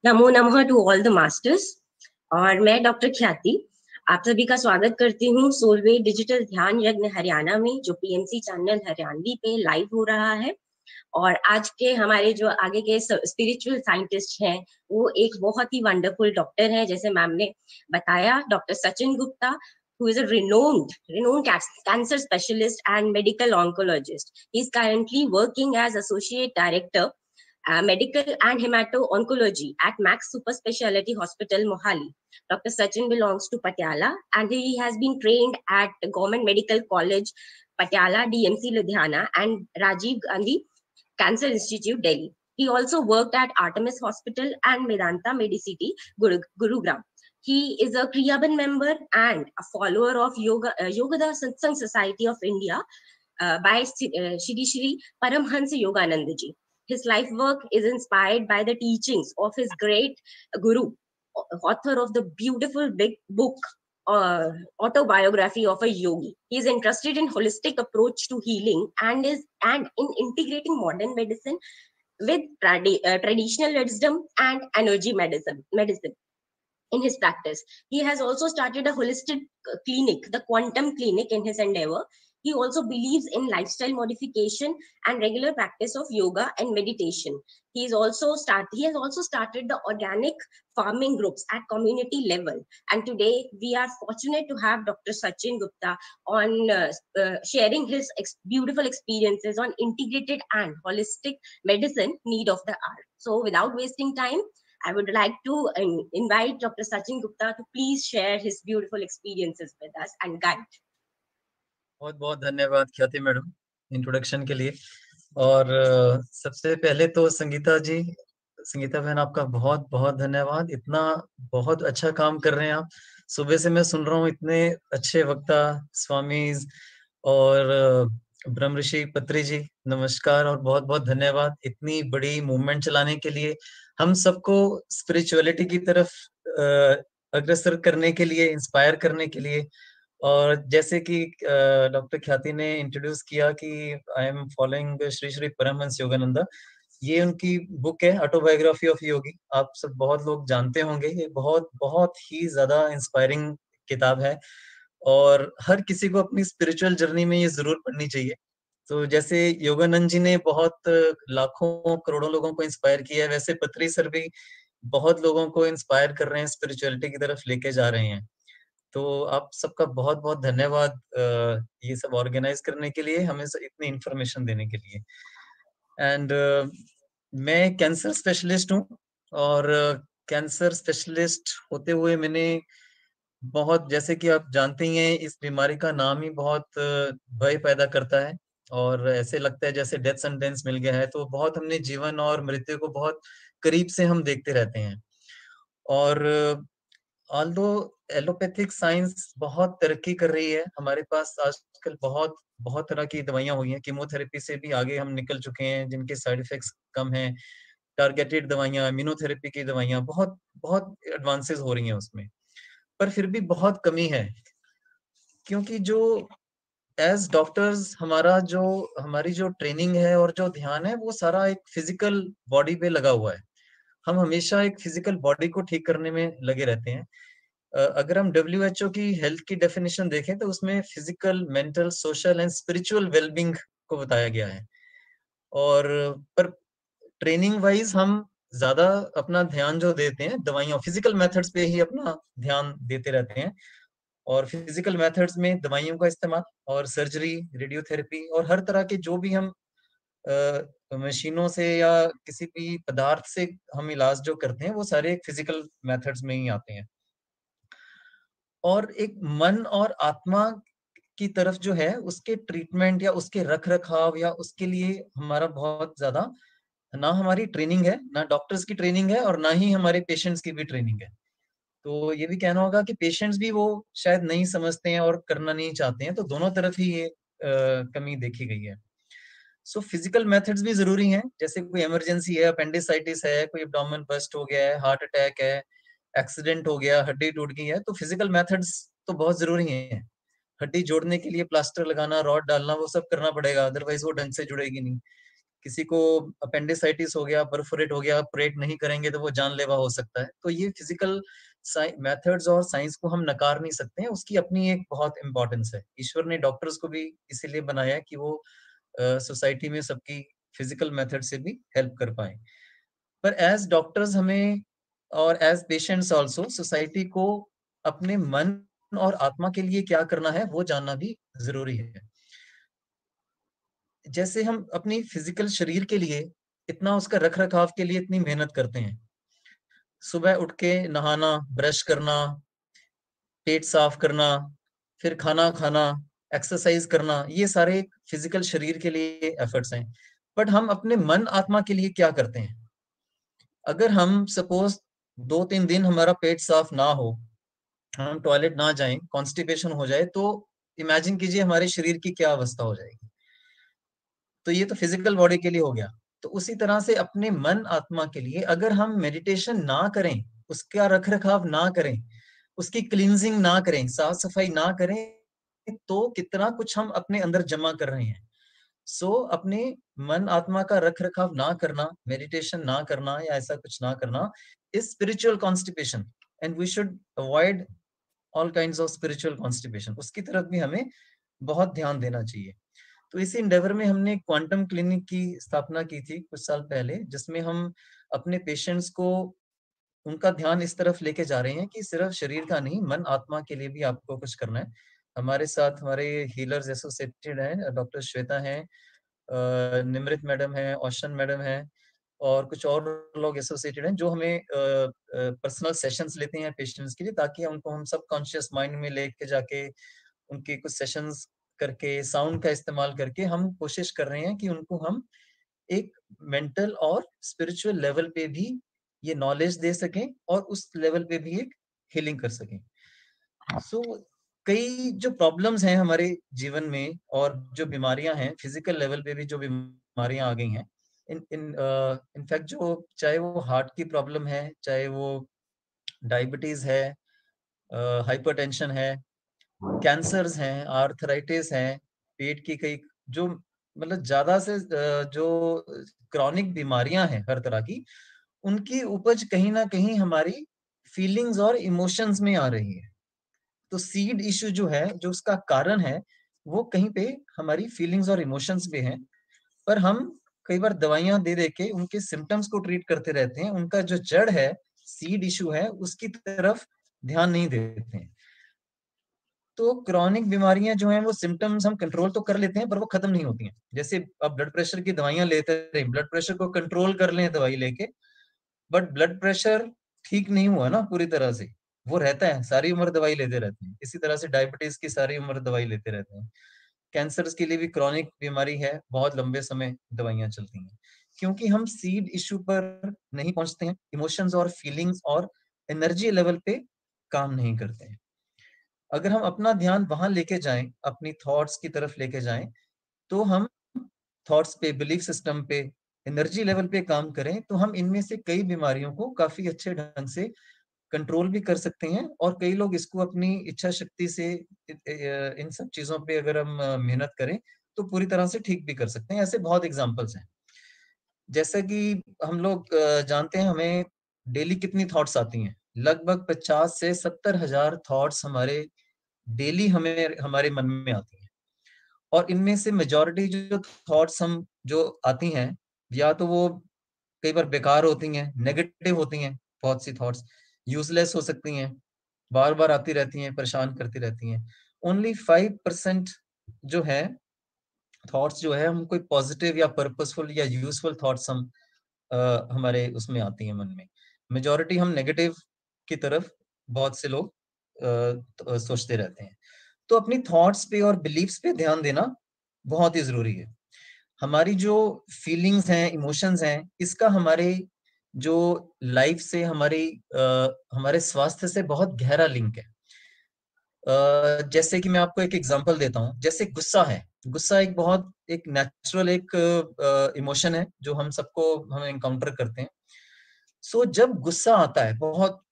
नमो नमः to all the masters. और मैं डॉक्टर ख्याति आप सभी का स्वागत करती हूँ सोलवे डिजिटल ध्यान यज्ञ हरियाणा में, जो पीएमसी चैनल हरियाणवी पे लाइव हो रहा है। और आज के हमारे जो आगे के स्पिरिचुअल साइंटिस्ट हैं, वो एक बहुत ही वंडरफुल डॉक्टर हैं, जैसे मैम ने बताया, doctor Sachin Gupta, who is a renowned cancer specialist and medical oncologist. He is currently working as associate director medical and hemato-oncology at Max Super Speciality Hospital, Mohali. Dr. Sachin belongs to Patiala and he has been trained at Government Medical College, Patiala, DMC, Ludhiana and Rajiv Gandhi Cancer Institute, Delhi. He also worked at Artemis Hospital and Medanta Medicity, Gurugram. He is a Kriyaban member and a follower of Yogada Satsang Society of India by Shri Shri Paramhansa Yogananda ji. His life work is inspired by the teachings of his great guru, author of the beautiful big book, autobiography of a yogi. He is interested in holistic approach to healing and in integrating modern medicine with traditional wisdom and energy medicine in his practice. He has also started a holistic clinic, the Quantum Clinic, in his endeavor. He also believes in lifestyle modification and regular practice of yoga and meditation. He has also started the organic farming groups at community level. And today we are fortunate to have Dr. Sachin Gupta on sharing his beautiful experiences on integrated and holistic medicine need of the hour. So without wasting time, I would like to invite Dr. Sachin Gupta to please share his beautiful experiences with us and guide. बहुत बहुत धन्यवाद ख्याति madam introduction के लिए। और सबसे पहले तो संगीता बहन, आपका बहुत बहुत धन्यवाद। इतना बहुत अच्छा काम कर रहे हैं आप। सुबह से मैं सुन रहा हूँ, इतने अच्छे वक्ता स्वामीज और ब्रह्म ऋषि पत्री जी, नमस्कार और बहुत बहुत धन्यवाद इतनी बड़ी मूवमेंट चलाने के लिए, हम सबको स्पिरिचुअलिटी की तरफ अग्रसर करने के लिए, इंस्पायर करने के लिए। और जैसे कि डॉक्टर ख्याति ने इंट्रोड्यूस किया कि I am following Shri Shri Paramahansa Yogananda, ये उनकी बुक है ऑटोबायोग्राफी ऑफ योगी। आप सब बहुत लोग जानते होंगे, ये बहुत बहुत ही ज्यादा इंस्पायरिंग किताब है और हर किसी को अपनी स्पिरिचुअल जर्नी में ये जरूर पढ़नी चाहिए। तो जैसे योगानंद जी ने बहुत लाखों करोड़ों लोगों को इंस्पायर किया है, वैसे पत्री सर भी बहुत लोगों को इंस्पायर कर रहे हैं, स्पिरिचुअलिटी की तरफ लेके जा रहे हैं। तो आप सबका बहुत बहुत धन्यवाद ये सब ऑर्गेनाइज करने के लिए, हमें इतनी इंफॉर्मेशन देने के लिए। एंड मैं कैंसर स्पेशलिस्ट हूँ और कैंसर स्पेशलिस्ट होते हुए मैंने बहुत, जैसे कि आप जानते ही हैं, इस बीमारी का नाम ही बहुत भय पैदा करता है और ऐसे लगता है जैसे डेथ सेंटेंस मिल गया है। तो बहुत हमने जीवन और मृत्यु को बहुत करीब से हम देखते रहते हैं। और ऑल्दो एलोपैथिक साइंस बहुत तरक्की कर रही है, हमारे पास आजकल बहुत बहुत तरह की दवाइयां हुई हैं, कीमोथेरेपी से भी आगे हम निकल चुके हैं जिनके साइड इफेक्ट्स कम हैं, टारगेटेड दवाइयां, इम्यूनोथेरेपी की दवाइयां बहुत बहुत एडवांसेस हो रही हैं उसमें। पर फिर भी बहुत कमी है, क्योंकि जो एज डॉक्टर्स हमारी जो ट्रेनिंग है और जो ध्यान है वो सारा एक फिजिकल बॉडी पे लगा हुआ है। हम हमेशा एक फिजिकल बॉडी को ठीक करने में लगे रहते हैं। अगर हम WHO की हेल्थ की डेफिनेशन देखें तो उसमें physical, mental, social and spiritual wellbeing को बताया गया है। और पर ट्रेनिंग वाइज हम ज्यादा अपना ध्यान जो देते हैं दवाइयों, फिजिकल मेथड्स पे ही अपना ध्यान देते रहते हैं। और फिजिकल मेथड्स में दवाइयों का इस्तेमाल और सर्जरी, रेडियोथेरेपी और हर तरह के जो भी हम मशीनों से या किसी भी पदार्थ से हम इलाज जो करते हैं वो सारे फिजिकल मेथड्स में ही आते हैं। और एक मन और आत्मा की तरफ जो है उसके ट्रीटमेंट या उसके रख रखाव या उसके लिए हमारा बहुत ज्यादा, ना हमारी ट्रेनिंग है, ना डॉक्टर्स की ट्रेनिंग है और ना ही हमारे पेशेंट्स की भी ट्रेनिंग है। तो ये भी कहना होगा कि पेशेंट्स भी वो शायद नहीं समझते हैं और करना नहीं चाहते हैं, तो दोनों तरफ ही ये कमी देखी गई है। सो फिजिकल मेथड्स भी जरूरी हैं, जैसे कोई इमरजेंसी है, अपेंडिसाइटिस है, कोई एब्डोमेन बस्ट हो गया है, हार्ट अटैक है, एक्सीडेंट हो गया, हड्डी टूट गई है, तो फिजिकल मेथड्स तो बहुत जरूरी हैं। हड्डी जोड़ने के लिए प्लास्टर लगाना, रॉड डालना, वो सब करना पड़ेगा, अदरवाइज वो ढंग से जुड़ेगी नहीं। किसी को अपेंडिसाइटिस हो गया, परफोरेट हो गया, ऑपरेट नहीं करेंगे तो वो जानलेवा हो सकता है। तो ये फिजिकल मेथड्स और साइंस को हम नकार नहीं सकते हैं, उसकी अपनी एक बहुत इंपॉर्टेंस है। ईश्वर ने डॉक्टर्स को भी इसीलिए बनाया है कि वो सोसाइटी में सबकी फिजिकल मेथड से भी हेल्प कर पाए। पर एज डॉक्टर्स हमें और एज पेशेंट्स आल्सो सोसाइटी को अपने मन और आत्मा के लिए क्या करना है वो जानना भी जरूरी है। जैसे हम अपनी फिजिकल शरीर के लिए इतना उसका रख रखाव के लिए इतनी मेहनत करते हैं, सुबह उठ के नहाना, ब्रश करना, पेट साफ करना, फिर खाना खाना, एक्सरसाइज करना, ये सारे फिजिकल शरीर के लिए एफर्ट्स हैं। बट हम अपने मन आत्मा के लिए क्या करते हैं? अगर हम सपोज 2-3 दिन हमारा पेट साफ ना हो, हम टॉयलेट ना जाएं, कॉन्स्टिपेशन हो जाए, तो इमेजिन कीजिए हमारे शरीर की क्या अवस्था हो जाएगी। तो ये तो फिजिकल बॉडी के लिए हो गया। तो उसी तरह से अपने मन आत्मा के लिए अगर हम मेडिटेशन ना करें, उसका रख रखाव ना करें, उसकी क्लींजिंग ना करें, साफ सफाई ना करें, तो कितना कुछ हम अपने अंदर जमा कर रहे हैं। सो अपने मन आत्मा का रख रखाव ना करना, मेडिटेशन ना करना या ऐसा कुछ ना करना is spiritual constipation, and we should avoid all kinds of spiritual constipation. उसकी तरफ भी हमें बहुत ध्यान देना चाहिए। तो इसी इंडेवर में हमने क्वांटम क्लिनिक की स्थापना की थी कुछ साल पहले, जिसमें हम अपने पेशेंट्स को उनका ध्यान इस तरफ लेके जा रहे हैं कि सिर्फ शरीर का नहीं, मन आत्मा के लिए भी आपको कुछ करना है। हमारे साथ हमारे हीलर्स एसोसिएटेड हैं, डॉक्टर श्वेता हैं, निमृत मैडम हैं, औशन मैडम हैं, और कुछ और लोग एसोसिएटेड हैं जो हमें पर्सनल सेशंस लेते हैं पेशेंट्स के लिए, ताकि उनको हम सब कॉन्शियस माइंड में लेके जाके उनके कुछ सेशंस करके साउंड का इस्तेमाल करके हम कोशिश कर रहे हैं कि उनको हम एक मेंटल और स्पिरिचुअल लेवल पे भी ये नॉलेज दे सकें और उस लेवल पे भी एक हीलिंग कर सकें। सो कई जो प्रॉब्लम्स हैं हमारे जीवन में और जो बीमारियां हैं, फिजिकल लेवल पे भी जो बीमारियां आ गई हैं, इन इन इनफैक्ट जो चाहे वो हार्ट की प्रॉब्लम है, चाहे वो डायबिटीज है, हाइपरटेंशन है, कैंसर्स हैं, आर्थराइटिस हैं, पेट की कई जो मतलब ज्यादा से जो क्रॉनिक बीमारियां हैं हर तरह की, उनकी उपज कहीं ना कहीं हमारी फीलिंग्स और इमोशंस में आ रही है। तो सीड इशू जो है, जो उसका कारण है, वो कहीं पे हमारी फीलिंग्स और इमोशंस पे है। पर हम कई बार दवाइयां दे दे के उनके सिम्टम्स को ट्रीट करते रहते हैं, उनका जो जड़ है, सीड इशू है, उसकी तरफ ध्यान नहीं देते हैं। तो क्रॉनिक बीमारियां जो हैं वो सिम्टम्स हम कंट्रोल तो कर लेते हैं पर वो खत्म नहीं होती हैं। जैसे अब ब्लड प्रेशर की दवाइयां लेते रहे, ब्लड प्रेशर को कंट्रोल कर लें दवाई लेके, बट ब्लड प्रेशर ठीक नहीं हुआ ना पूरी तरह से, वो रहता है, सारी उम्र दवाई लेते रहते हैं। इसी तरह से डायबिटीज की सारी उम्र दवाई लेते रहते हैं। कैंसर के लिए भी क्रॉनिक बीमारी है, बहुत लंबे समय दवाइयां चलती हैं, क्योंकि हम सीड इशू पर नहीं पहुंचते हैं, इमोशंस और फीलिंग्स और एनर्जी लेवल पे काम नहीं करते हैं। अगर हम अपना ध्यान वहां लेके जाएं, अपनी थॉट्स की तरफ लेके जाएं, तो हम थॉट्स पे, बिलीफ सिस्टम पे, एनर्जी लेवल पे काम करें, तो हम इनमें से कई बीमारियों को काफी अच्छे ढंग से कंट्रोल भी कर सकते हैं। और कई लोग इसको अपनी इच्छा शक्ति से इन सब चीजों पे अगर हम मेहनत करें तो पूरी तरह से ठीक भी कर सकते हैं। ऐसे बहुत एग्जांपल्स हैं। जैसे कि हम लोग जानते हैं हमें डेली कितनी थॉट्स आती हैं, लगभग 50 से 70 हजार थॉट्स हमारे डेली हमें हमारे मन में आती हैं। और इनमें से मेजॉरिटी जो थॉट्स हम जो आती हैं, या तो वो कई बार बेकार होती हैं, नेगेटिव होती हैं, बहुत सी थॉट्स यूजलेस हो सकती हैं, बार बार आती रहती हैं, परेशान करती रहती हैं। ओनली 5% जो है थॉट्स जो है हम कोई पॉजिटिव या पर्पसफुल या यूजफुल थॉट्स हम हमारे उसमें आती हैं मन में। मेजॉरिटी हम नेगेटिव की तरफ बहुत से लोग सोचते रहते हैं। तो अपनी थॉट्स पे और बिलीव्स पे ध्यान देना बहुत ही जरूरी है। हमारी जो फीलिंग्स हैं, इमोशंस हैं, इसका हमारे जो लाइफ से, हमारे स्वास्थ्य से बहुत गहरा लिंक है। जैसे कि मैं आपको एक एग्जांपल देता हूँ। जैसे गुस्सा है, गुस्सा एक बहुत एक नेचुरल एक इमोशन है जो हम एनकाउंटर करते हैं। सो जब गुस्सा आता है बहुत,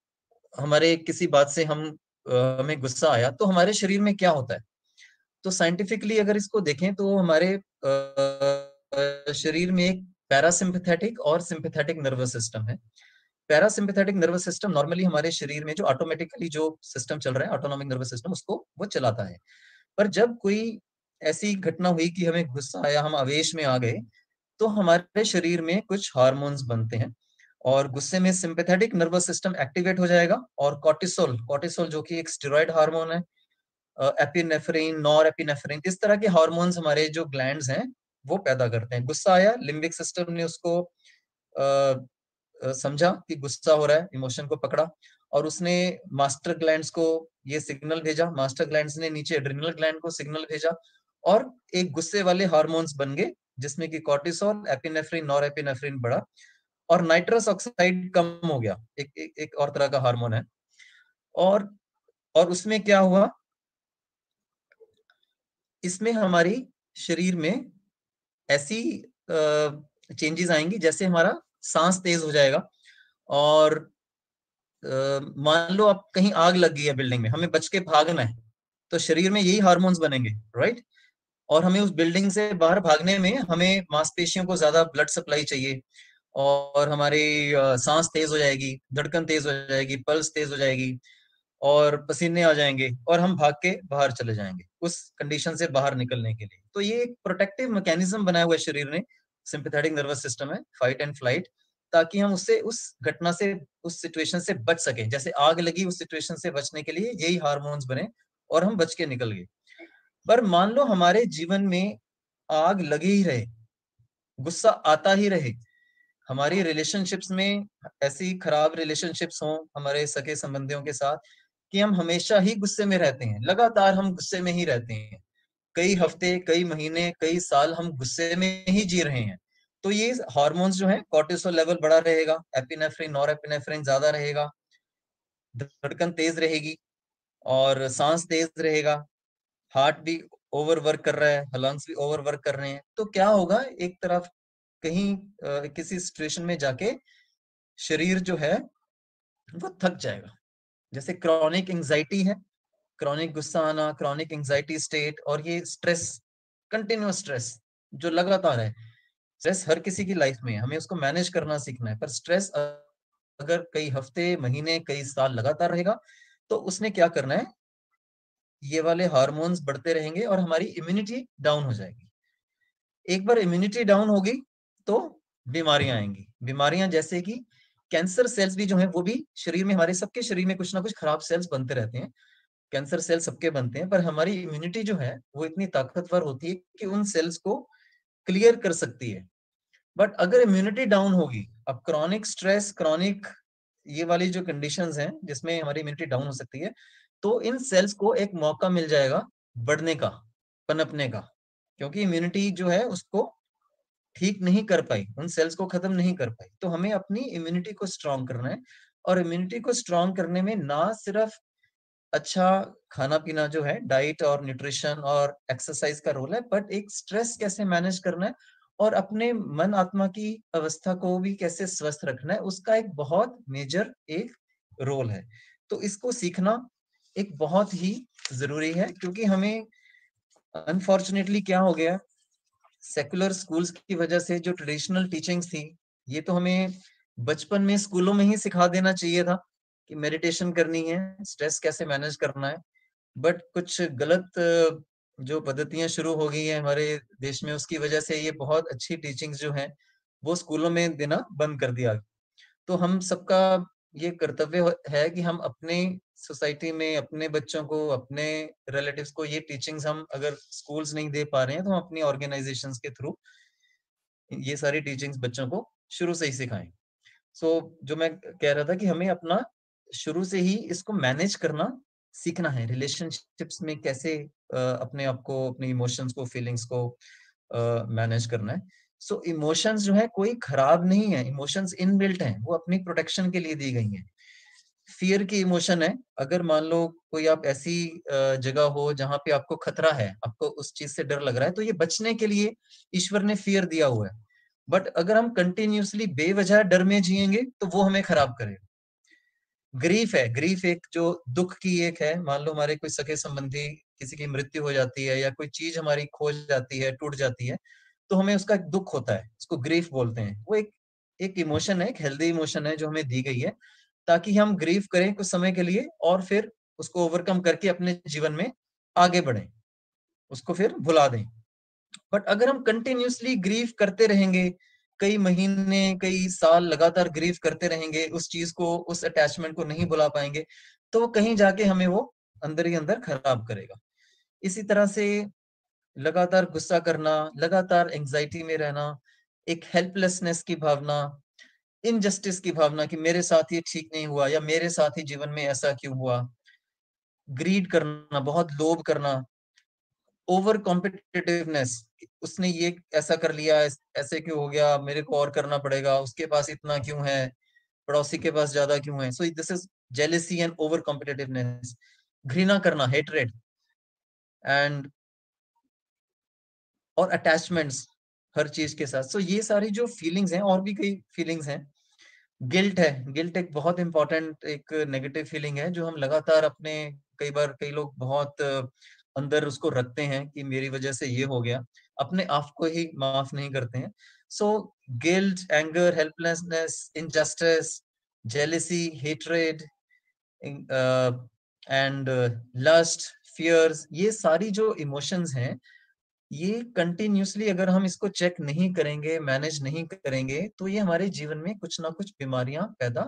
हमारे किसी बात से हमें गुस्सा आया, तो हमारे शरीर में क्या होता है? तो साइंटिफिकली अगर इसको देखें तो हमारे शरीर में एक पैरासिम्पैथेटिक और सिंपैथेटिक नर्वस सिस्टम है। पैरासिम्पैथेटिक नर्वस सिस्टम नॉर्मली हमारे शरीर में जो ऑटोमेटिकली जो सिस्टम चल रहा है, ऑटोनॉमिक नर्वस सिस्टम, उसको वो चलाता है। पर जब कोई ऐसी घटना हुई कि हमें गुस्सा आया, हम आवेश में आ गए, तो हमारे शरीर में कुछ हार्मोन्स बनते हैं और गुस्से में सिंपैथेटिक नर्वस सिस्टम एक्टिवेट हो जाएगा और कॉर्टिसोल कॉर्टिसोल जो कि एक स्टेरॉइड हार्मोन है, एपिनेफ्रिन, नॉर एपिनेफ्रिन, इस तरह के हार्मोन्स हमारे जो ग्लैंड्स हैं वो पैदा करते हैं। गुस्सा आया, लिम्बिक सिस्टम ने उसको समझा कि गुस्सा हो रहा है, इमोशन को पकड़ा और उसने मास्टर ग्लैंड्स को ये सिग्नल भेजा, मास्टर ग्लैंड्स ने नीचे एड्रिनल ग्लैंड को सिग्नल भेजा और एक गुस्से वाले हार्मोन्स बन गए जिसमें कि कॉर्टिसोल, एपिनेफ्रिन, नॉर एपिनेफ्रिन बढ़ा और नाइट्रस ऑक्साइड कम हो गया, एक और तरह का हार्मोन है। और उसमें क्या हुआ, इसमें हमारी शरीर में ऐसी चेंजेस आएंगी जैसे हमारा सांस तेज हो जाएगा और मान लो आप कहीं आग लग गई है बिल्डिंग में, हमें बच के भागना है, तो शरीर में यही हार्मोन्स बनेंगे, राइट। और हमें उस बिल्डिंग से बाहर भागने में हमें मांसपेशियों को ज्यादा ब्लड सप्लाई चाहिए और हमारी सांस तेज हो जाएगी, धड़कन तेज हो जाएगी, पल्स तेज हो जाएगी और पसीने आ जाएंगे और हम भाग के बाहर चले जाएंगे उस कंडीशन से बाहर निकलने के लिए। तो ये एक प्रोटेक्टिव मैकेनिज्म बनाया हुआ है शरीर ने, सिंपैथेटिक नर्वस सिस्टम है, फाइट एंड फ्लाइट, ताकि हम उससे, उस घटना से, उस सिचुएशन से बच सके। जैसे आग लगी, उस सिचुएशन से बचने के लिए यही हार्मोन्स बने और हम बच के निकल गए। पर मान लो हमारे जीवन में आग लगी ही रहे, गुस्सा आता ही रहे, हमारी रिलेशनशिप्स में ऐसी खराब रिलेशनशिप्स हों हमारे सगे संबंधियों के साथ कि हम हमेशा ही गुस्से में रहते हैं, लगातार हम गुस्से में ही रहते हैं, कई हफ्ते, कई महीने, कई साल हम गुस्से में ही जी रहे हैं, तो ये हार्मोन्स जो है, कॉर्टिसोल लेवल बढ़ा रहेगा, एपिनेफ्रिन, नॉरएपिनेफ्रिन ज्यादा रहेगा, धड़कन तेज रहेगी और सांस तेज रहेगा, हार्ट भी ओवर वर्क कर रहा है, लंग्स भी ओवर वर्क कर रहे हैं। तो क्या होगा, एक तरफ कहीं किसी सिचुएशन में जाके शरीर जो है वो थक जाएगा। जैसे क्रॉनिक एंजाइटी है, क्रॉनिक गुस्सा आना, क्रॉनिक एंजाइटी स्टेट, और ये स्ट्रेस, कंटिन्यूअस स्ट्रेस जो लगातार है। स्ट्रेस हर किसी की लाइफ में है, हमें उसको मैनेज करना सीखना है। पर स्ट्रेस अगर कई हफ्ते, महीने, कई साल लगातार रहेगा तो उसने क्या करना है, ये वाले हार्मोन्स बढ़ते रहेंगे और हमारी इम्यूनिटी डाउन हो जाएगी। एक बार इम्यूनिटी डाउन होगी तो बीमारियां आएंगी। बीमारियां जैसे कि कैंसर सेल्स भी जो है वो भी शरीर में, हमारे सबके शरीर में कुछ ना कुछ खराब सेल्स बनते रहते हैं, कैंसर सेल सबके बनते हैं, पर हमारी इम्यूनिटी जो है वो इतनी ताकतवर होती है कि उन सेल्स को क्लियर कर सकती है। बट अगर इम्यूनिटी डाउन होगी, अब क्रॉनिक स्ट्रेस, क्रॉनिक ये वाली जो कंडीशंस हैं जिसमें हमारी इम्यूनिटी डाउन हो सकती है, तो इन सेल्स को एक मौका मिल जाएगा बढ़ने का, पनपने का, क्योंकि इम्यूनिटी जो है उसको ठीक नहीं कर पाई, उन सेल्स को खत्म नहीं कर पाई। तो हमें अपनी इम्यूनिटी को स्ट्रांग करना है और इम्यूनिटी को स्ट्रांग करने में ना सिर्फ अच्छा खाना पीना जो है, डाइट और न्यूट्रिशन और एक्सरसाइज का रोल है, बट एक स्ट्रेस कैसे मैनेज करना है और अपने मन आत्मा की अवस्था को भी कैसे स्वस्थ रखना है, उसका एक बहुत मेजर एक रोल है। तो इसको सीखना एक बहुत ही जरूरी है, क्योंकि हमें अनफॉर्चुनेटली क्या हो गया, सेकुलर स्कूल्स की वजह से जो ट्रेडिशनल टीचिंग्स थी, ये तो हमें बचपन में स्कूलों में ही सिखा देना चाहिए था कि मेडिटेशन करनी है, स्ट्रेस कैसे मैनेज करना है। बट कुछ गलत जो पद्धतियां शुरू हो गई हैं हमारे देश में, उसकी वजह से ये बहुत अच्छी टीचिंग्स जो हैं वो स्कूलों में देना बंद कर दिया। तो हम सबका ये कर्तव्य है कि हम अपने सोसाइटी में अपने बच्चों को, अपने रिलेटिव्स को ये टीचिंग्स, हम अगर स्कूल्स नहीं दे पा रहे हैं तो हम अपनी ऑर्गेनाइजेशंस के थ्रू ये सारी टीचिंग्स बच्चों को शुरू से ही सिखाएं। सो जो मैं कह रहा था कि हमें अपना शुरू से ही इसको मैनेज करना सीखना है, रिलेशनशिप्स में कैसे अपने आप को, अपने इमोशंस को, फीलिंग्स को मैनेज करना है। सो इमोशंस जो है कोई खराब नहीं है, इमोशंस इनबिल्ट हैं, वो अपनी प्रोटेक्शन के लिए दी गई हैं। फियर की इमोशन है, अगर मान लो कोई आप ऐसी जगह हो जहां पे आपको खतरा है, आपको उस चीज से डर लग रहा है, तो ये बचने के लिए ईश्वर ने फियर दिया हुआ है। बट अगर हम कंटिन्यूअसली बेवजह डर में जिएंगे तो वो हमें खराब करेगा। ग्रीफ है, ग्रीफ एक जो दुख की एक है, मान लो हमारे कोई सगे संबंधी किसी की मृत्यु हो जाती है या कोई चीज हमारी खो जाती है, टूट जाती है, तो हमें उसका एक दुख होता है, उसको ग्रीफ बोलते हैं। वो एक इमोशन है, एक हेल्दी इमोशन है जो हमें दी गई है ताकि हम ग्रीव करें कुछ समय के लिए और फिर उसको ओवरकम करके अपने जीवन में आगे बढ़ें, उसको फिर भुला दें। बट अगर हम कंटिन्यूअसली ग्रीव करते रहेंगे, कई महीने कई साल लगातार ग्रीव करते रहेंगे, उस चीज को, उस अटैचमेंट को नहीं भुला पाएंगे, तो वो कहीं जाके हमें वो अंदर ही अंदर खराब करेगा। इसी तरह से लगातार गुस्सा करना, लगातार एंजाइटी में रहना, एक हेल्पलेसनेस की भावना, इनजस्टिस की भावना कि मेरे साथ ये ठीक नहीं हुआ या मेरे साथ ही जीवन में ऐसा क्यों हुआ, ग्रीड करना, बहुत लोभ करना, ओवर कॉम्पिटिटिवनेस, उसने ये ऐसा कर लिया, ऐसे क्यों हो गया, मेरे को और करना पड़ेगा, उसके पास इतना क्यों है, पड़ोसी के पास ज्यादा क्यों है। So this is jealousy and over competitiveness. घृणा करना, हेटरेड, एंड और अटैचमेंट्स हर चीज के साथ। सो ये सारी जो फीलिंग्स हैं, और भी कई फीलिंग्स हैं। गिल्ट है, गिल्ट एक बहुत इंपॉर्टेंट एक नेगेटिव फीलिंग है जो हम लगातार अपने, कई बार कई लोग बहुत अंदर उसको रखते हैं कि मेरी वजह से ये हो गया, अपने आप को ही माफ नहीं करते हैं। So guilt, anger, helplessness, injustice, jealousy, hatred and lust, fears, ये सारी जो इमोशंस हैं, ये कंटिन्यूअसली अगर हम इसको चेक नहीं करेंगे, मैनेज नहीं करेंगे, तो ये हमारे जीवन में कुछ ना कुछ बीमारियां पैदा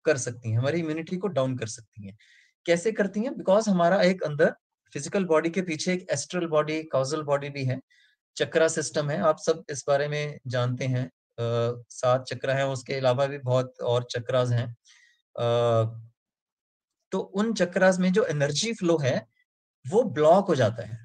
कर सकती हैं, हमारी इम्यूनिटी को डाउन कर सकती हैं। कैसे करती हैं? बिकॉज हमारा एक अंदर फिजिकल बॉडी के पीछे एक एस्ट्रल बॉडी, कॉजल बॉडी भी है, चक्रा सिस्टम है, आप सब इस बारे में जानते हैं। 7 चक्र हैं, उसके अलावा भी बहुत और चक्रास हैं। तो उन चक्रास में जो एनर्जी फ्लो है वो ब्लॉक हो जाता है,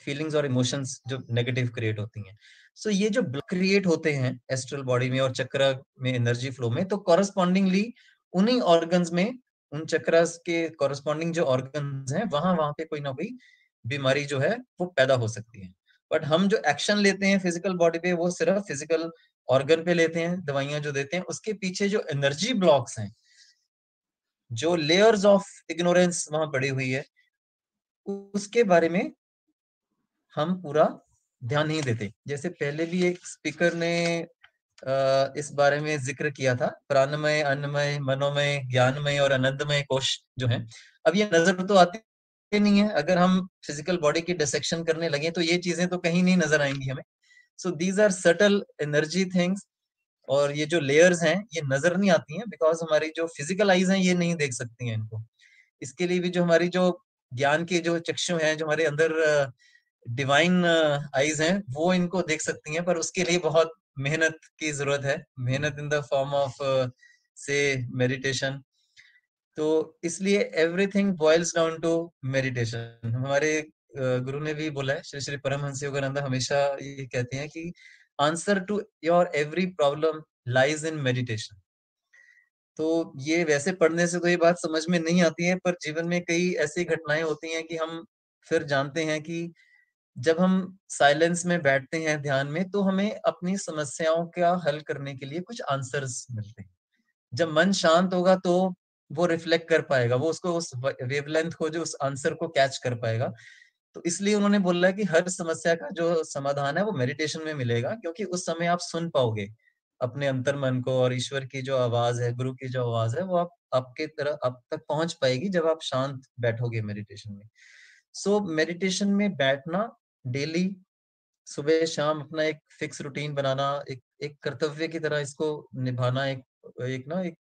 फीलिंग्स और इमोशंस जो नेगेटिव क्रिएट होती हैं। सो ये जो ब्लॉक क्रिएट होते हैं एस्ट्रल बॉडी में और चक्र में, एनर्जी फ्लो में, तो कॉरस्पॉन्डिंगली उन्हीं ऑर्गन्स में, उन चक्रास के कॉरस्पॉन्डिंग जो ऑर्गन्स हैं, वहां वहां पे कोई ना कोई बीमारी जो है वो पैदा हो सकती है। बट हम जो एक्शन लेते हैं फिजिकल बॉडी पे, वो सिर्फ फिजिकल ऑर्गन पे लेते हैं, दवाइयां जो देते हैं, उसके पीछे जो एनर्जी ब्लॉक्स हैं, जो लेयर्स ऑफ इग्नोरेंस वहां पड़ी हुई है, उसके बारे में हम पूरा ध्यान नहीं देते। जैसे पहले भी एक स्पीकर ने इस बारे में जिक्र किया था, प्राणमय, अन्नमय, मनोमय, ज्ञानमय और आनंदमय कोश जो है। अब ये नजर तो आती नहीं है, अगर हम फिजिकल बॉडी की डिसेक्शन करने लगे तो ये चीजें तो कहीं नहीं नजर आएंगी हमें। So these are subtle energy things, और ये जो लेयर्स हैं ये नजर नहीं आती हैं बिकॉज हमारी जो फिजिकल आईज हैं ये नहीं देख सकती हैं इनको। इसके लिए भी जो हमारी जो ज्ञान के जो चक्षु हैं, जो हमारे अंदर डिवाइन आईज हैं, वो इनको देख सकती हैं, पर उसके लिए बहुत मेहनत की जरूरत है, मेहनत in the form of say meditation. तो इसलिए everything boils down to meditation. हमारे गुरु ने भी बोला है, श्री श्री परमहंस योगानंद हमेशा ये कहते हैं कि answer to your every problem lies in meditation. तो ये वैसे पढ़ने से तो ये बात समझ में नहीं आती है, पर जीवन में कई ऐसी घटनाएं होती हैं कि हम फिर जानते हैं कि जब हम साइलेंस में बैठते हैं ध्यान में, तो हमें अपनी समस्याओं का हल करने के लिए कुछ आंसर्स मिलते हैं। जब मन शांत होगा तो वो रिफ्लेक्ट कर पाएगा, वो उसको, उस वेवलेंथ को, जो उस आंसर को कैच कर पाएगा। तो इसलिए उन्होंने बोला है कि हर समस्या का जो समाधान है वो मेडिटेशन में मिलेगा, क्योंकि उस समय आप सुन पाओगे अपने अंतर मन को, और ईश्वर की जो आवाज है, गुरु की जो आवाज है, वो आप आपके तरह आप तक पहुंच पाएगी जब आप शांत बैठोगे मेडिटेशन में। सो मेडिटेशन में बैठना, डेली सुबह शाम अपना एक फिक्स रूटीन बनाना, एक एक कर्तव्य की तरह इसको निभाना, एक एक ना एक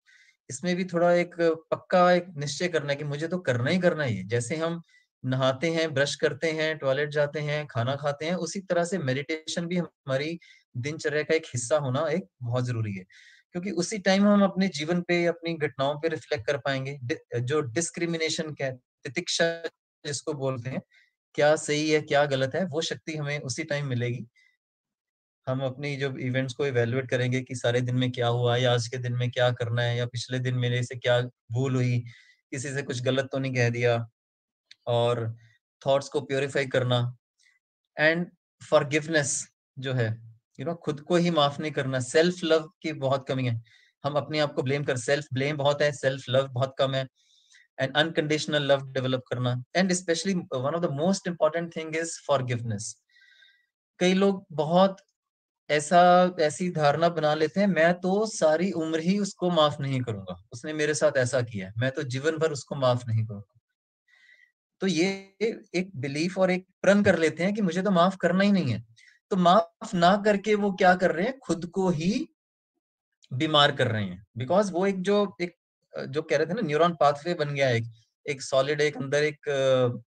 इसमें भी थोड़ा एक पक्का एक निश्चय करना है कि मुझे तो करना ही करना ही है। जैसे हम नहाते हैं, ब्रश करते हैं, टॉयलेट जाते हैं, खाना खाते हैं, उसी तरह से मेडिटेशन भी हमारी दिनचर्या का एक हिस्सा होना एक बहुत जरूरी है, क्योंकि उसी टाइम हम अपने जीवन पे, अपनी घटनाओं पे रिफ्लेक्ट कर पाएंगे। जो डिस्क्रिमिनेशन क्या, तितिक्षा जिसको बोलते हैं, क्या सही है क्या गलत है, वो शक्ति हमें उसी टाइम मिलेगी। हम अपनी जो इवेंट्स को इवेलुएट करेंगे कि सारे दिन में क्या हुआ, या आज के दिन में क्या करना है, या पिछले दिन मेरे से क्या भूल हुई, किसी से कुछ गलत तो नहीं कह दिया, और थॉट्स को प्योरीफाई करना, एंड फॉरगिवनेस जो है, खुद को ही माफ नहीं करना। सेल्फ लव की बहुत कमी है, हम अपने आप को ब्लेम कर, सेल्फ ब्लेम बहुत है, सेल्फ लव बहुत कम है। एंड अनकंडीशनल लव डेवलप करना, and specially one of the most important thing is forgiveness. कई लोग बहुत ऐसी धारणा बना लेते हैं, मैं तो सारी उम्र ही उसको माफ नहीं करूंगा, उसने मेरे साथ ऐसा किया है, मैं तो जीवन भर उसको माफ नहीं करूंगा। तो ये एक बिलीफ और एक प्रण कर लेते हैं कि मुझे तो माफ करना ही नहीं है। तो माफ ना करके वो क्या कर रहे हैं, खुद को ही बीमार कर रहे हैं। बिकॉज वो एक जो कह रहे थे ना, न्यूरॉन पाथवे बन गया, एक सॉलिड एक अंदर एक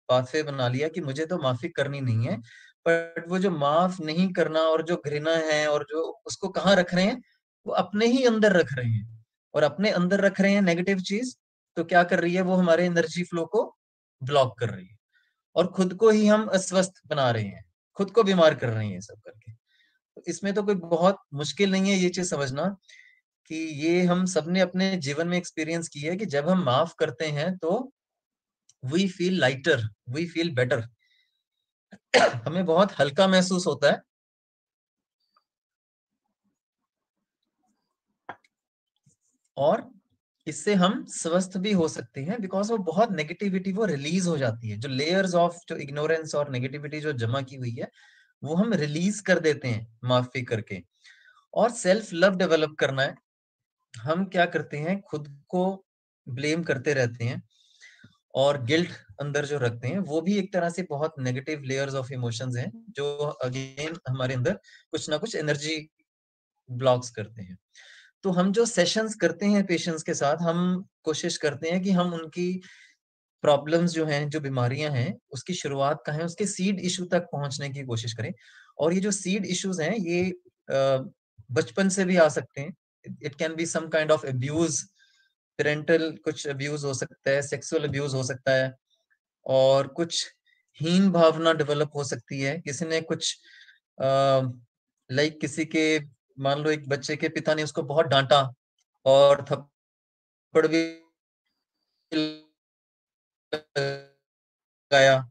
पाथवे बना लिया कि मुझे तो माफी करनी नहीं है। बट वो जो माफ नहीं करना और जो घृणा है और जो उसको कहाँ रख रहे हैं, वो अपने ही अंदर रख रहे हैं। और अपने अंदर रख रहे हैं नेगेटिव चीज, तो क्या कर रही है वो, हमारे एनर्जी फ्लो को ब्लॉक कर रही है और खुद को ही हम अस्वस्थ बना रहे हैं, खुद को बीमार कर रहे हैं ये सब करके। तो इसमें तो कोई बहुत मुश्किल नहीं है ये चीज समझना कि ये हम सबने अपने जीवन में एक्सपीरियंस की है कि जब हम माफ करते हैं तो we feel lighter, we feel better. हमें बहुत हल्का महसूस होता है और इससे हम स्वस्थ भी हो सकते हैं, बिकॉज वो बहुत नेगेटिविटी वो रिलीज हो जाती है, जो लेयर्स ऑफ जो इग्नोरेंस और नेगेटिविटी जो जमा की हुई है वो हम रिलीज कर देते हैं माफी करके। और सेल्फ लव डेवलप करना है। हम क्या करते हैं, खुद को ब्लेम करते रहते हैं और गिल्ट अंदर जो रखते हैं, वो भी एक तरह से बहुत नेगेटिव लेयर्स ऑफ इमोशंस हैं, जो अगेन हमारे अंदर कुछ ना कुछ एनर्जी ब्लॉक्स करते हैं। तो हम जो सेशंस करते हैं पेशेंट्स के साथ, हम कोशिश करते हैं कि हम उनकी प्रॉब्लम्स जो हैं, जो बीमारियां हैं, उसकी शुरुआत कहाँ है, उसके सीड इशू तक पहुंचने की कोशिश करें। और ये जो सीड इश्यूज हैं, ये बचपन से भी आ सकते हैं। It can be some kind of abuse, parental कुछ अब्यूज हो सकता है, सेक्सुअल अब्यूज हो सकता है, और कुछ हीन भावना डेवलप हो सकती है। किसी ने कुछ लाइक किसी के, मान लो एक बच्चे के पिता ने उसको बहुत डांटा और थप्पड़ भी लगाया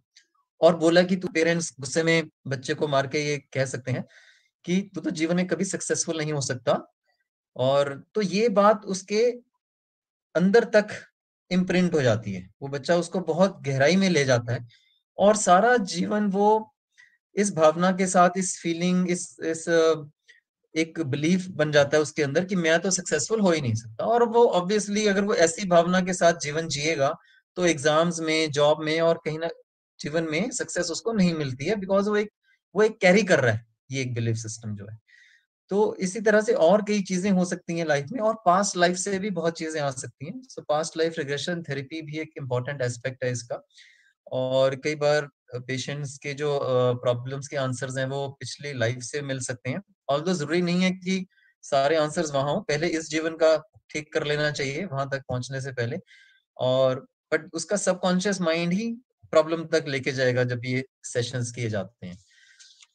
और बोला कि तू, पेरेंट्स गुस्से में बच्चे को मार के ये कह सकते हैं कि तू तो जीवन में कभी सक्सेसफुल नहीं हो सकता। और तो ये बात उसके अंदर तक इम्प्रिंट हो जाती है, वो बच्चा उसको बहुत गहराई में ले जाता है और सारा जीवन वो इस भावना के साथ, इस फीलिंग, इस एक बिलीफ बन जाता है उसके अंदर कि मैं तो सक्सेसफुल हो ही नहीं सकता। और वो ऑब्वियसली अगर वो ऐसी भावना के साथ जीवन जिएगा तो एग्जाम्स में, जॉब में और कहीं ना जीवन में सक्सेस उसको नहीं मिलती है, बिकॉज वो एक कैरी कर रहा है ये एक बिलीफ सिस्टम जो है। तो इसी तरह से और कई चीजें हो सकती हैं लाइफ में, और पास्ट लाइफ से भी बहुत चीजें आ सकती हैं। सो पास्ट लाइफ रिग्रेशन थेरेपी भी एक इम्पॉर्टेंट एस्पेक्ट है इसका। और कई बार पेशेंट्स के जो प्रॉब्लम्स के आंसर्स हैं वो पिछली लाइफ से मिल सकते हैं। ऑल्दो जरूरी नहीं है कि सारे आंसर्स वहां हो, पहले इस जीवन का ठीक कर लेना चाहिए वहां तक पहुंचने से पहले। और बट उसका सबकॉन्शियस माइंड ही प्रॉब्लम तक लेके जाएगा जब ये सेशंस किए जाते हैं।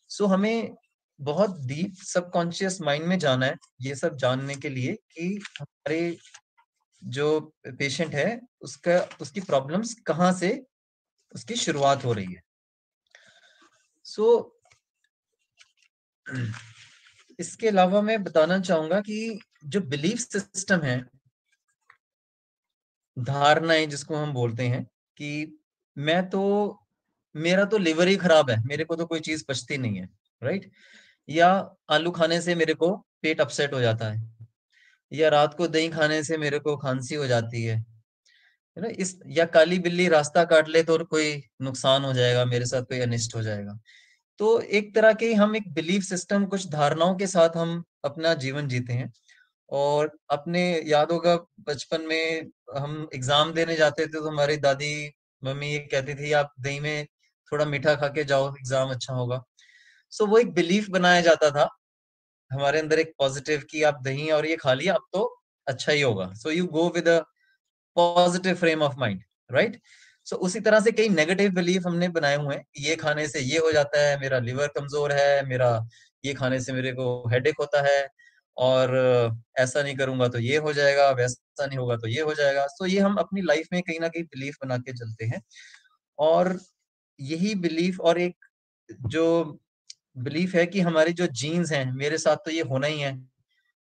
सो हमें बहुत डीप सबकॉन्शियस माइंड में जाना है ये सब जानने के लिए कि हमारे जो पेशेंट है उसका, उसकी प्रॉब्लम्स कहाँ से उसकी शुरुआत हो रही है। सो इसके अलावा मैं बताना चाहूंगा कि जो बिलीफ सिस्टम है, धारणाएं जिसको हम बोलते हैं कि मैं तो, मेरा तो लिवर ही खराब है, मेरे को तो कोई चीज पचती नहीं है, राइट। या आलू खाने से मेरे को पेट अपसेट हो जाता है, या रात को दही खाने से मेरे को खांसी हो जाती है ना। इस या काली बिल्ली रास्ता काट ले तो कोई नुकसान हो जाएगा, मेरे साथ कोई अनिष्ट हो जाएगा। तो एक तरह के हम एक बिलीफ सिस्टम, कुछ धारणाओं के साथ हम अपना जीवन जीते हैं। और अपने याद होगा बचपन में हम एग्जाम देने जाते थे तो हमारी दादी मम्मी ये कहती थी आप दही में थोड़ा मीठा खा के जाओ, एग्जाम अच्छा होगा। सो वो एक बिलीफ बनाया जाता था हमारे अंदर, एक पॉजिटिव, कि आप दही और ये खा लिया अब तो अच्छा ही होगा। So you go with a positive frame of mind, right. So उसी तरह से कई नेगेटिव बिलीफ हमने बनाए हुए हैं, ये खाने से ये हो जाता है, मेरा लिवर कमजोर है, मेरा ये खाने से मेरे को हेडेक होता है, और ऐसा नहीं करूंगा तो ये हो जाएगा, वैसा नहीं होगा तो ये हो जाएगा। सो ये हम अपनी लाइफ में कहीं ना कहीं बिलीफ बना के चलते हैं। और यही बिलीफ और एक जो बिलीफ है कि हमारी जो जीन्स हैं, मेरे साथ तो ये होना ही है,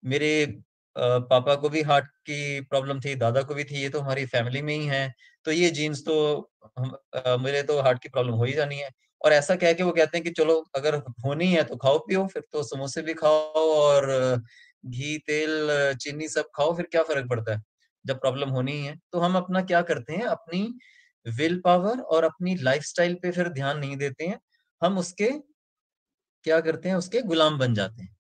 मेरे पापा को भी हार्ट की प्रॉब्लम थी, दादा को भी थी, ये तो हमारी फैमिली में ही है, तो ये जीन्स तो मेरे तो हार्ट की प्रॉब्लम हो ही जानी है। और ऐसा कह के वो कहते हैं कि चलो अगर होनी है तो खाओ पियो, फिर तो समोसे भी खाओ और घी तेल चीनी सब खाओ, फिर क्या फर्क पड़ता है जब प्रॉब्लम होनी ही है। तो हम अपना क्या करते हैं, अपनी विल पावर और अपनी लाइफस्टाइल पे फिर ध्यान नहीं देते हैं, हम उसके क्या करते हैं, उसके गुलाम बन जाते हैं।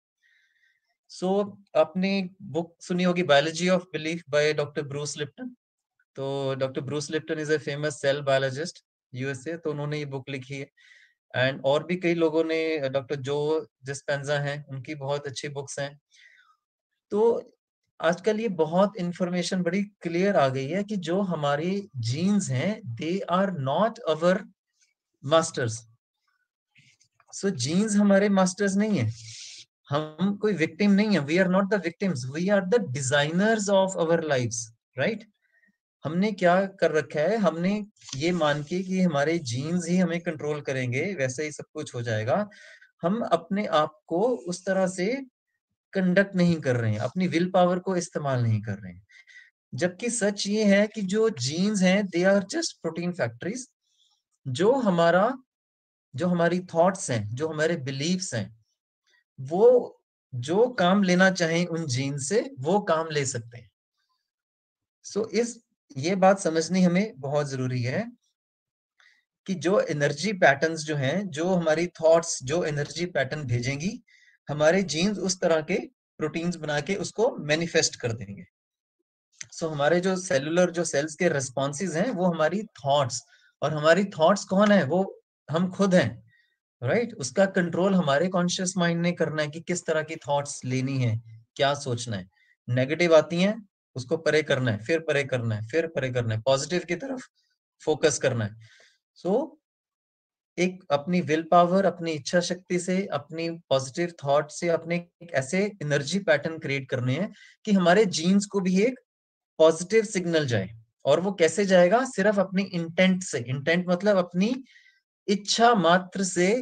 सो आपने बुक सुनी होगी biology of belief by doctor Bruce Lipton. तो doctor Bruce Lipton is a famous cell biologist, USA, तो उन्होंने ये बुक लिखी है। एंड और भी कई लोगों ने, डॉक्टर जो डिस्पेंजा हैं, उनकी बहुत अच्छी बुक्स हैं। तो आजकल ये बहुत इंफॉर्मेशन बड़ी क्लियर आ गई है कि जो हमारे जीन्स हैं, they are not our masters. So genes हमारे मास्टर्स नहीं है, हम कोई विक्टिम नहीं है, we are not the victims, we are the designers of our lives, right. हमने क्या कर रखा है, हमने ये मान के कि हमारे जीन्स ही हमें कंट्रोल करेंगे, वैसे ही सब कुछ हो जाएगा। हम अपने आप को उस तरह से कंडक्ट नहीं कर रहे हैं, अपनी विल पावर को इस्तेमाल नहीं कर रहे हैं। जबकि सच ये है कि जो जीन्स हैं, they are just protein factories. जो हमारा जो हमारी थॉट्स हैं, जो हमारे बिलीव्स हैं, वो जो काम लेना चाहें उन जीन से वो काम ले सकते हैं। सो इस ये बात समझनी हमें बहुत जरूरी है कि जो एनर्जी पैटर्न्स जो हैं, जो हमारी थॉट्स जो एनर्जी पैटर्न भेजेंगी, हमारे जीन्स उस तरह के प्रोटीन्स बना के उसको मैनिफेस्ट कर देंगे। सो हमारे जो सेलुलर जो सेल्स के रिस्पॉन्सेज हैं, वो हमारी थॉट्स, और हमारी थॉट्स कौन है, वो हम खुद हैं, राइट। उसका कंट्रोल हमारे कॉन्शियस माइंड ने करना है कि किस तरह की थॉट्स लेनी है, क्या सोचना है। नेगेटिव आती हैं, उसको परे करना है, फिर परे करना है, फिर परे करना है, पॉजिटिव की तरफ फोकस करना है। सो एक अपनी विल पावर, अपनी इच्छा शक्ति से, अपनी पॉजिटिव थॉट से, अपने एक ऐसे एनर्जी पैटर्न क्रिएट करने हैं कि हमारे जीन्स को भी एक पॉजिटिव सिग्नल जाए। और वो कैसे जाएगा, सिर्फ अपनी इंटेंट से। इंटेंट मतलब अपनी इच्छा मात्र से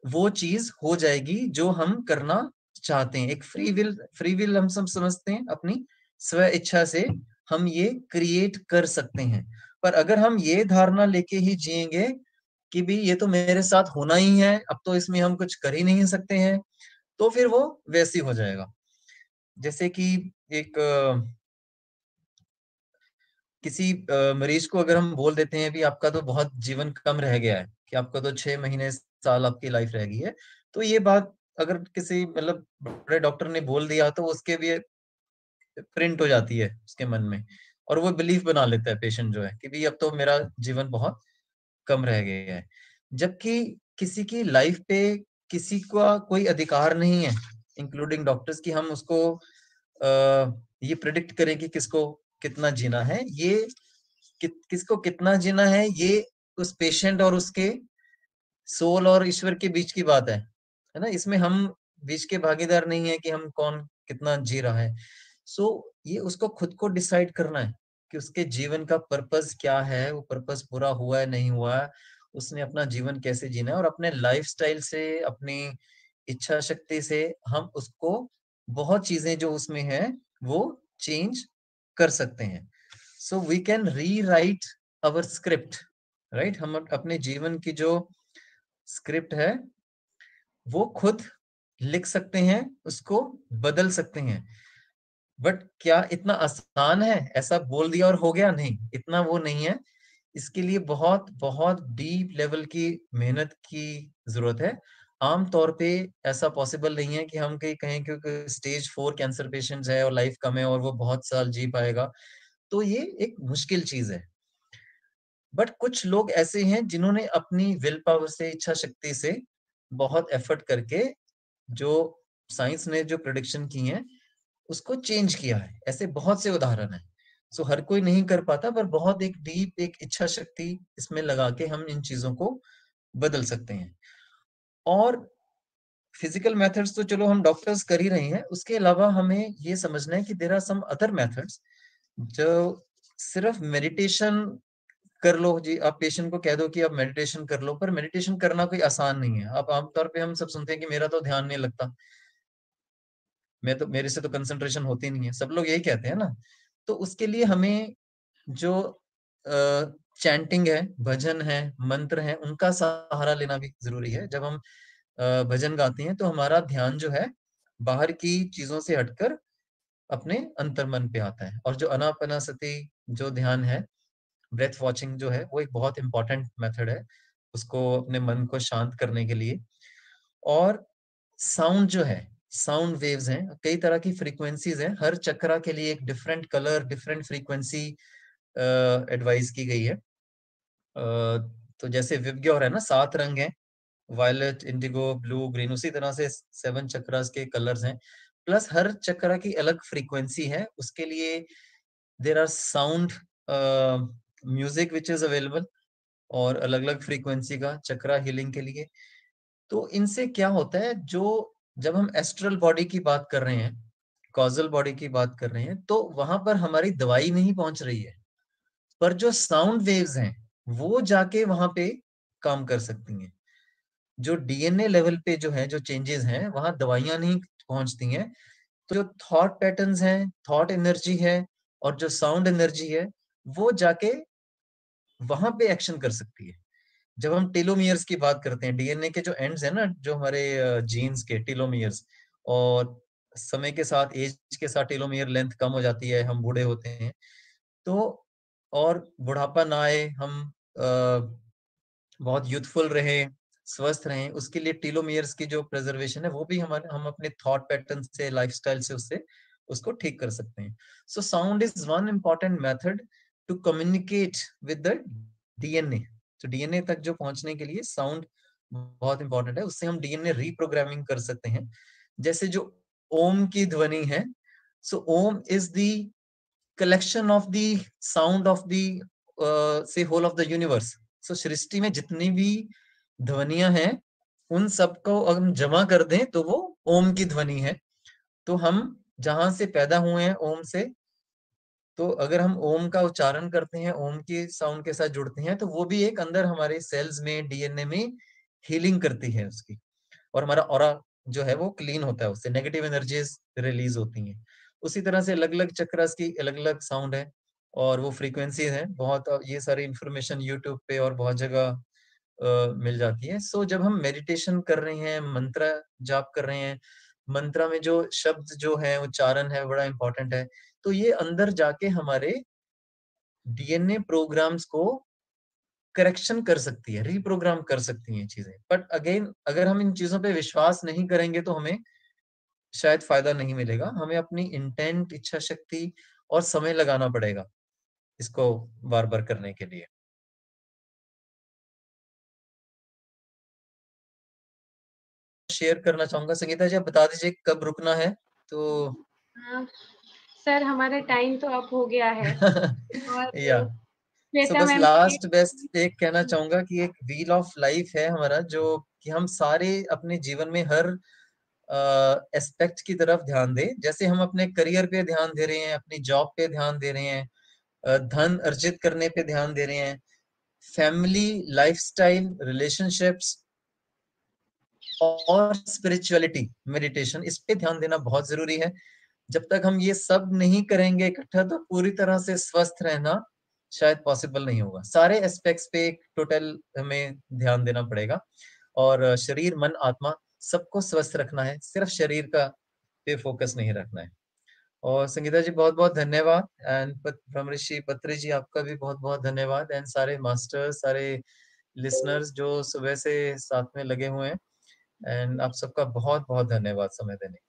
वो चीज हो जाएगी जो हम करना चाहते हैं। एक फ्री विल हम सब समझते हैं, अपनी स्व इच्छा से हम ये क्रिएट कर सकते हैं। पर अगर हम ये धारणा लेके ही जिएंगे कि भी ये तो मेरे साथ होना ही है, अब तो इसमें हम कुछ कर ही नहीं सकते हैं, तो फिर वो वैसी हो जाएगा। जैसे कि एक किसी मरीज को अगर हम बोल देते हैं भी आपका तो बहुत जीवन कम रह गया है, कि आपका तो 6 महीने साल आपकी लाइफ रह गई है, तो ये बात अगर किसी मतलब बड़े डॉक्टर ने बोल दिया तो उसके भी प्रिंट हो जाती है उसके मन में, और वो बिलीफ बना लेता है पेशेंट जो है कि भाई अब तो मेरा जीवन बहुत कम रह गया है। जबकि किसी की लाइफ पे किसी का कोई अधिकार नहीं है, इंक्लूडिंग डॉक्टर्स, की हम उसको ये प्रिडिक्ट करें कि किसको कितना जीना है। ये किसको कितना जीना है, ये उस पेशेंट और उसके सोल और ईश्वर के बीच की बात है ना। इसमें हम बीच के भागीदार नहीं है कि हम कौन कितना जी रहा है। सो ये उसको खुद को डिसाइड करना है कि उसके जीवन का पर्पस क्या है, वो पर्पस पूरा हुआ है नहीं हुआ है, उसने अपना जीवन कैसे जीना है। और अपने लाइफस्टाइल से, अपनी इच्छा शक्ति से हम उसको बहुत चीजें जो उसमें है वो चेंज कर सकते हैं। So we can rewrite our script, right. हम अपने जीवन की जो स्क्रिप्ट है वो खुद लिख सकते हैं, उसको बदल सकते हैं। बट क्या इतना आसान है, ऐसा बोल दिया और हो गया? नहीं, इतना वो नहीं है। इसके लिए बहुत बहुत डीप लेवल की मेहनत की जरूरत है। आम तौर पे ऐसा पॉसिबल नहीं है कि हम कहीं कहें क्योंकि स्टेज 4 कैंसर पेशेंट है और लाइफ कम है और वो बहुत साल जी पाएगा, तो ये एक मुश्किल चीज है। बट कुछ लोग ऐसे हैं जिन्होंने अपनी विल पावर से, इच्छा शक्ति से बहुत एफर्ट करके जो साइंस ने जो प्रिडिक्शन की हैं उसको चेंज किया है। ऐसे बहुत से उदाहरण हैं। सो हर कोई नहीं कर पाता, पर बहुत एक डीप एक इच्छा शक्ति इसमें लगा के हम इन चीजों को बदल सकते हैं। और फिजिकल मेथड्स तो चलो हम डॉक्टर्स कर ही रहे हैं, उसके अलावा हमें ये समझना है कि there are some other methods जो सिर्फ मेडिटेशन कर लो जी। आप पेशेंट को कह दो कि आप मेडिटेशन कर लो, पर मेडिटेशन करना कोई आसान नहीं है। अब आमतौर पे हम सब सुनते हैं कि मेरा तो ध्यान नहीं लगता। मेरे से तो कंसंट्रेशन होती नहीं है, सब लोग यही कहते हैं ना। तो उसके लिए हमें जो चैंटिंग है, भजन है, मंत्र है, उनका सहारा लेना भी जरूरी है। जब हम भजन गाते हैं तो हमारा ध्यान जो है बाहर की चीजों से हटकर अपने अंतर्मन पे आता है। और जो अनापनासति जो ध्यान है, ब्रेथ वॉचिंग जो है, वो एक बहुत इंपॉर्टेंट मेथड है उसको अपने मन को शांत करने के लिए। और साउंड जो है, साउंड वेव्स हैं, कई तरह की फ्रीक्वेंसीज हैं, हर चक्रा के लिए एक different colour, different frequency advice की गई है। तो जैसे विबग्योर है ना, 7 रंग हैं, वायलेट, इंडिगो, ब्लू, ग्रीन, उसी तरह से 7 चक्रास के कलर्स हैं। प्लस हर चक्रा की अलग फ्रीक्वेंसी है, उसके लिए there are sound music which is available, और अलग अलग फ्रीक्वेंसी का चक्रा हीलिंग के लिए। तो इनसे क्या होता है, जो जब हम एस्ट्रल बॉडी की बात कर रहे हैं, कॉजल बॉडी की बात कर रहे हैं, तो वहां पर हमारी दवाई नहीं पहुंच रही है, पर जो साउंड वेव्स हैं वो जाके वहां पे काम कर सकती हैं। जो डीएनए लेवल पे जो है, जो चेंजेस हैं, वहां दवाइयां नहीं पहुंचती हैं। तो जो थॉट पैटर्न्स हैं, थॉट एनर्जी है, और जो साउंड एनर्जी है, वो जाके वहां पे एक्शन कर सकती है। जब हम टेलोमियर्स की बात करते हैं, डीएनए के जो एंड्स है ना, जो हमारे जीन्स के टेलोमियर्स, और समय के साथ, एज के साथ टेलोमियर लेंथ कम हो जाती है, हम बूढ़े होते हैं। तो और बुढ़ापा ना आए, हम बहुत यूथफुल रहे, स्वस्थ रहें, उसके लिए टेलोमियर्स की जो प्रिजर्वेशन है, वो भी हम अपने थॉट पैटर्न से, लाइफस्टाइल से उससे उसको ठीक कर सकते हैं। So sound is one important method to communicate with the DNA. तो डीएनए तक जो पहुंचने के लिए साउंड बहुत इंपॉर्टेंट है, उससे हम डीएनए रीप्रोग्रामिंग कर सकते हैं। जैसे जो ओम की ध्वनि है, so Om is the collection of the sound of the से whole of the universe. So सृष्टि में जितनी भी ध्वनियां हैं, उन सबको अगर हम जमा कर दें तो वो ओम की ध्वनि है। तो हम जहां से पैदा हुए हैं, ओम से, तो अगर हम ओम का उच्चारण करते हैं, ओम की साउंड के साथ जुड़ते हैं, तो वो भी एक अंदर हमारे सेल्स में, डीएनए में हीलिंग करती है उसकी। और हमारा ऑरा जो है वो क्लीन होता है, उससे नेगेटिव एनर्जीज रिलीज होती हैं। उसी तरह से अलग अलग चक्रास की अलग अलग साउंड है, और वो फ्रीक्वेंसीज हैं बहुत। ये सारी इंफॉर्मेशन यूट्यूब पे और बहुत जगह मिल जाती है। सो जब हम मेडिटेशन कर रहे हैं, मंत्र जाप कर रहे हैं, मंत्र में जो शब्द जो है, उच्चारण है, बड़ा इंपॉर्टेंट है। तो ये अंदर जाके हमारे डीएनए प्रोग्राम्स को करेक्शन कर सकती है, रीप्रोग्राम कर सकती हैं चीजें। बट अगेन, अगर हम इन चीजों पे विश्वास नहीं करेंगे तो हमें शायद फायदा नहीं मिलेगा। हमें अपनी इंटेंट, इच्छा शक्ति और समय लगाना पड़ेगा इसको बार बार करने के लिए। शेयर करना चाहूंगा, संगीता जी आप बता दीजिए कब रुकना है तो। हाँ, सर हमारा टाइम तो अब हो गया है। और या सो श्वेता बस मैम लास्ट बेस्ट एक कहना चाहूंगा कि एक व्हील ऑफ लाइफ है हमारा, जो कि हम सारे अपने जीवन में हर एस्पेक्ट की तरफ ध्यान दें। जैसे हम अपने करियर पे ध्यान दे रहे हैं, अपनी जॉब पे ध्यान दे रहे हैं, धन अर्जित करने पे ध्यान दे रहे हैं, फैमिली, लाइफस्टाइल, रिलेशनशिप्स और स्पिरिचुअलिटी, मेडिटेशन, इस पे ध्यान देना बहुत जरूरी है। जब तक हम ये सब नहीं करेंगे इकट्ठा, तो पूरी तरह से स्वस्थ रहना शायद पॉसिबल नहीं होगा। सारे एस्पेक्ट्स पे एक टोटल हमें ध्यान देना पड़ेगा, और शरीर, मन, आत्मा सबको स्वस्थ रखना है, सिर्फ शरीर का पे फोकस नहीं रखना है। और संगीता जी बहुत बहुत धन्यवाद, एंड ब्रह्मऋषि पत्री जी आपका भी बहुत बहुत धन्यवाद, एंड सारे मास्टर्स, सारे लिसनर्स जो सुबह से साथ में लगे हुए हैं, एंड आप सबका बहुत बहुत धन्यवाद समय देने के लिए।